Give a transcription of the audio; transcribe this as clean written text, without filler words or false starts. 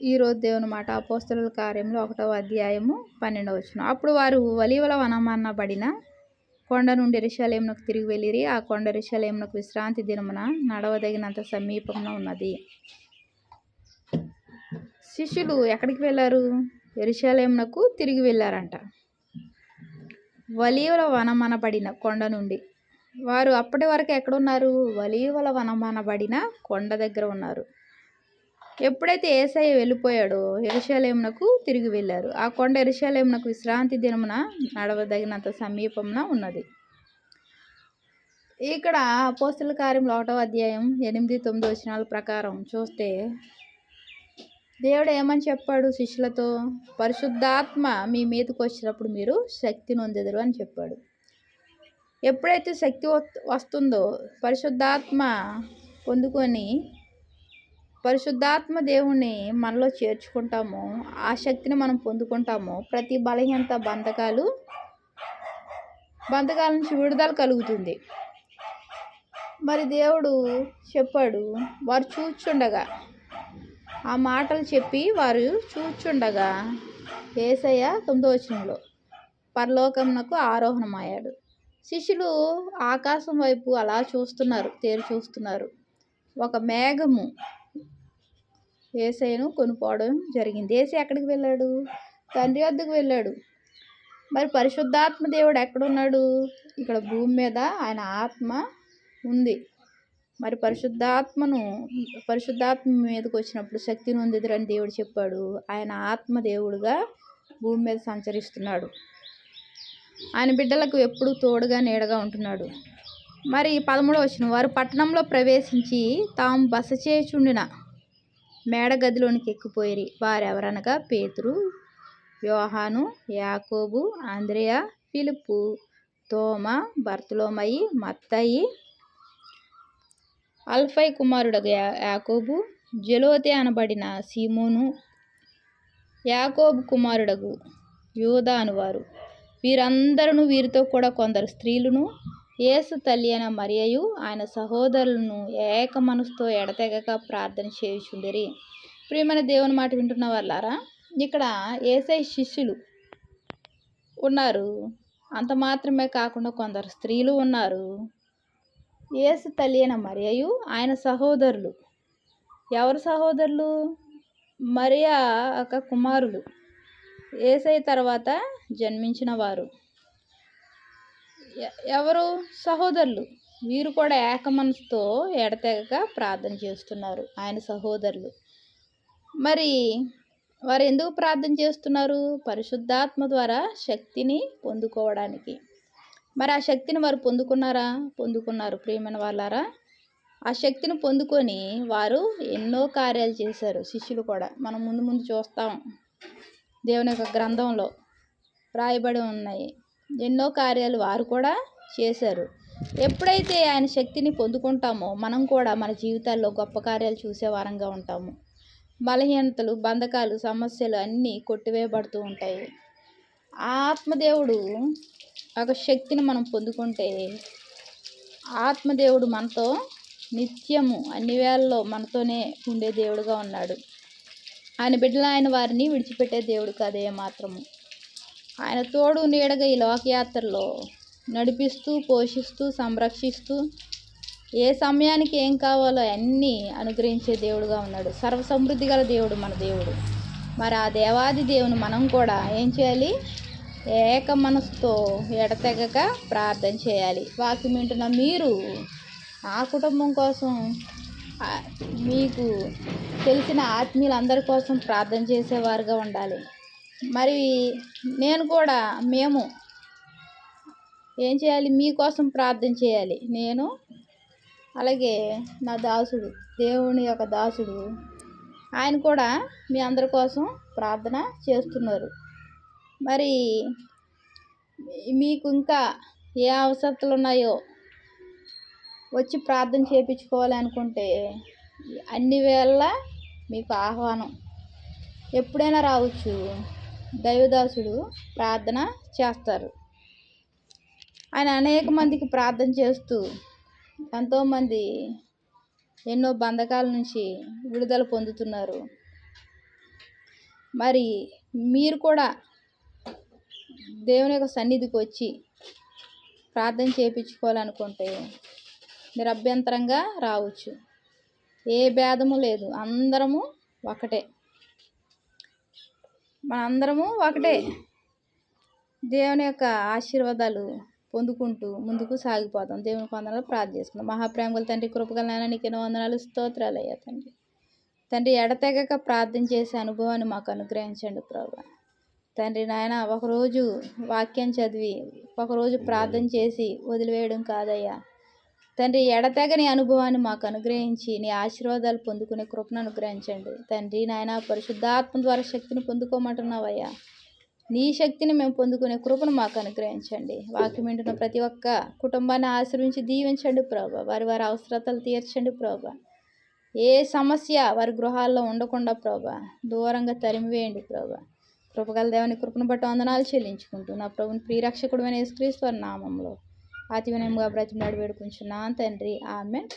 ఈరోజు దేవుని మాట అపోస్తలుల కార్యములు 1వ అధ్యాయము 12వ వచనం. అప్పుడు వారు ఒలీవల వనమనబడిన కొండ నుండి యెరూషలేమునకు తిరిగి వెళ్ళిరి. ఆ కొండ యెరూషలేమునకు విశ్రాంతి దినమున నడవదగినంత సమీపమున ఉన్నది. శిష్యులు ఎక్కడికి వెళ్ళారు? యెరూషలేమునకు తిరిగి వెళ్ళారంట. ఒలీవల వనమనబడిన కొండ నుండి. వారు అప్పటి వరకు ఎక్కడున్నారు? ఒలీవల వనమనబడిన కొండ దగ్గర ఉన్నారు. ఎప్పుడైతే యేసయ్య వెళ్ళిపోయాడో యెరూషలేమునకు తిరిగి వెళ్ళారు. ఆ కొండ యెరూషలేమునకు విశ్రాంతి దినమున నడవదగినంత సమీపమున ఉన్నది. ఇక్కడ అపోస్తలుల కార్యములు 1వ అధ్యాయం 8-9 వచనాల ప్రకారం చూస్తే దేవుడు ఏమని చెప్పాడు శిష్యులతో? పరిశుద్ధాత్మ మీ మీదకి వచ్చినప్పుడు మీరు శక్తి నొందెదరు అని చెప్పాడు. ఎప్పుడైతే శక్తి వస్తుందో పరిశుద్ధాత్మ పొందుకొని పరిశుద్ధాత్మ దేవుణ్ణి మనలో చేర్చుకుంటామో, ఆ శక్తిని మనం పొందుకుంటామో, ప్రతి బలహీనత బంధకాల నుంచి విడుదల కలుగుతుంది. మరి దేవుడు చెప్పాడు, వారు చూచుండగా, ఆ మాటలు చెప్పి వారు చూచుండగా యేసయ్య 9వ వచనంలో పరలోకమునకు ఆరోహణమయ్యాడు. శిష్యులు ఆకాశం వైపు అలా చూస్తున్నారు, తేరి చూస్తున్నారు. ఒక మేఘము యేసయ్యను కొనుక్కోవడం జరిగింది. యేసయ్య ఎక్కడికి వెళ్ళాడు? తండ్రి వద్దకు వెళ్ళాడు. మరి పరిశుద్ధాత్మ దేవుడు ఎక్కడున్నాడు? ఇక్కడ భూమి మీద ఆయన ఆత్మ ఉంది. మరి పరిశుద్ధాత్మ మీదకి వచ్చినప్పుడు శక్తి నొందెదరని దేవుడు చెప్పాడు. ఆయన ఆత్మ దేవుడుగా భూమి మీద సంచరిస్తున్నాడు. ఆయన బిడ్డలకు ఎప్పుడు తోడుగా నీడగా ఉంటున్నాడు. మరి 13వ వచనం, వారు పట్టణంలో ప్రవేశించి తాము బస చేయుచుండిన మేడ గదిలోనికి ఎక్కిపోయిరి. వారెవరనగా పేతురు, యోహాను, యాకోబు, అంద్రెయ, ఫిలిప్పు, తోమ, బర్తలోమయి, మత్తయి, అల్ఫై కుమారుడగు యాకోబు, జెలోతే అనబడిన సీమోను, యాకోబు కుమారుడగు యూదా అనువారు. వీరందరూ వీరితో కూడా కొందరు స్త్రీలను, యేసు తల్లి అయిన మరియయు ఆయన సహోదరులను ఏక మనసుతో ఎడతెగక ప్రార్థన చేయుచుండిరి. ప్రియమైన దేవుని మాట వింటున్న వాళ్ళారా, ఇక్కడ యేసయ్య శిష్యులు ఉన్నారు. అంత మాత్రమే కాకుండా కొందరు స్త్రీలు ఉన్నారు. యేసు తల్లి అయిన మరియయు ఆయన సహోదరులు. ఎవరు సహోదరులు? మరియా ఒక కుమారులు, యేసయ్య తర్వాత జన్మించిన వారు. ఎవరు? సహోదరులు. వీరు కూడా ఏక మనసుతో ఎడతెగక ప్రార్థన చేస్తున్నారు, ఆయన సహోదరులు. మరి వారు ఎందుకు ప్రార్థన చేస్తున్నారు? పరిశుద్ధాత్మ ద్వారా శక్తిని పొందుకోవడానికి. మరి ఆ శక్తిని వారు పొందుకున్నారా? పొందుకున్నారు. ప్రియమైన వాళ్ళారా, ఆ శక్తిని పొందుకొని వారు ఎన్నో కార్యాలు చేశారు. శిష్యులు కూడా మనం ముందు చూస్తాం. దేవుని యొక్క గ్రంథంలో రాయబడి ఉన్నాయి. ఎన్నో కార్యాలు వారు కూడా చేశారు. ఎప్పుడైతే ఆయన శక్తిని పొందుకుంటామో మనం కూడా మన జీవితాల్లో గొప్ప కార్యాలు చూసే వారంగా ఉంటాము. బలహీనతలు, బంధకాలు, సమస్యలు అన్నీ కొట్టివేయబడుతూ ఉంటాయి. ఆత్మదేవుడు ఒక శక్తిని మనం పొందుకుంటే ఆత్మదేవుడు మనతో నిత్యము అన్ని వేళల్లో మనతోనే ఉండే దేవుడుగా ఉన్నాడు. ఆయన బిడ్డలు ఆయన వారిని విడిచిపెట్టే దేవుడు కాదే మాత్రము. ఆయన తోడు నీడగా ఈ లోకయాత్రలో నడిపిస్తూ, పోషిస్తూ, సంరక్షిస్తూ, ఏ సమయానికి ఏం కావాలో అన్నీ అనుగ్రహించే దేవుడుగా ఉన్నాడు. సర్వసమృద్ధి గల దేవుడు మన దేవుడు. మరి ఆ దేవాది దేవుని మనం కూడా ఏం చేయాలి? ఏక మనసుతో ఎడతెగక ప్రార్థన చేయాలి. వాక్యం వింటున్న మీరు ఆ కుటుంబం కోసం, మీకు తెలిసిన ఆత్మీయులందరి కోసం ప్రార్థన చేసేవారుగా ఉండాలి. మరి మేము ఏం చేయాలి? మీకోసం ప్రార్థన చేయాలి. నేను అలాగే నా దాసుడు, దేవుని యొక్క దాసుడు, ఆయన కూడా మీ అందరి కోసం ప్రార్థన చేస్తున్నారు. మరి మీకు ఇంకా ఏ అవసరతలు ఉన్నాయో వచ్చి ప్రార్థన చేయించుకోవాలి అనుకుంటే అన్ని వేళ మీకు ఆహ్వానం. ఎప్పుడైనా రావచ్చు. దైవదాసుడు ప్రార్థన చేస్తారు. ఆయన అనేక మందికి ప్రార్థన చేస్తూ ఎంతోమంది ఎన్నో బంధకాల నుంచి విడుదల పొందుతున్నారు. మరి మీరు కూడా దేవుని యొక్క సన్నిధికి వచ్చి ప్రార్థన చేయించుకోవాలనుకుంటే మీరు అభ్యంతరంగా రావచ్చు. ఏ భేదము లేదు, అందరము ఒకటే, మనందరము ఒకటే. దేవుని యొక్క ఆశీర్వాదాలు పొందుకుంటూ ముందుకు సాగిపోతాం. దేవుని వందనాలు ప్రార్థన చేసుకుందాం. మహాప్రేమగల తండ్రి, కృపగల నాయన, నీకు ఎన్నో వందనాలు, స్తోత్రాలు అయ్యా తండ్రి. తండ్రి, ఎడతెగక ప్రార్థన చేసే అనుభవాన్ని మాకు అనుగ్రహించండి ప్రభా. తండ్రి నాయన, ఒకరోజు వాక్యం చదివి ఒకరోజు ప్రార్థన చేసి వదిలివేయడం కాదయ్యా తండ్రి. ఎడతెగని అనుభవాన్ని మాకు అనుగ్రహించి నీ ఆశీర్వాదాలు పొందుకునే కృపను అనుగ్రహించండి తండ్రి నాయన. పరిశుద్ధాత్మ ద్వారా శక్తిని పొందుకోమంటున్నావయ్యా. నీ శక్తిని మేము పొందుకునే కృపను మాకు అనుగ్రహించండి. వాక్యం వింటున్న ప్రతి ఒక్క కుటుంబాన్ని ఆశీర్వించి దీవించండి ప్రభా. వారి వారి అవసరతలు తీర్చండి ప్రభా. ఏ సమస్య వారి గృహాల్లో ఉండకుండా ప్రభా దూరంగా తరిమివేయండి ప్రభా. కృపగల దేవుని కృపను బట్టి వందనాలు చెల్లించుకుంటూ నా ప్రభుని ప్రియరక్షకుడు అయిన యేసుక్రీస్తు వారి నామంలో అతి వినయంగా బ్రతిమలాడి వేడుకుంటున్నాను తండ్రి. ఆమేన్.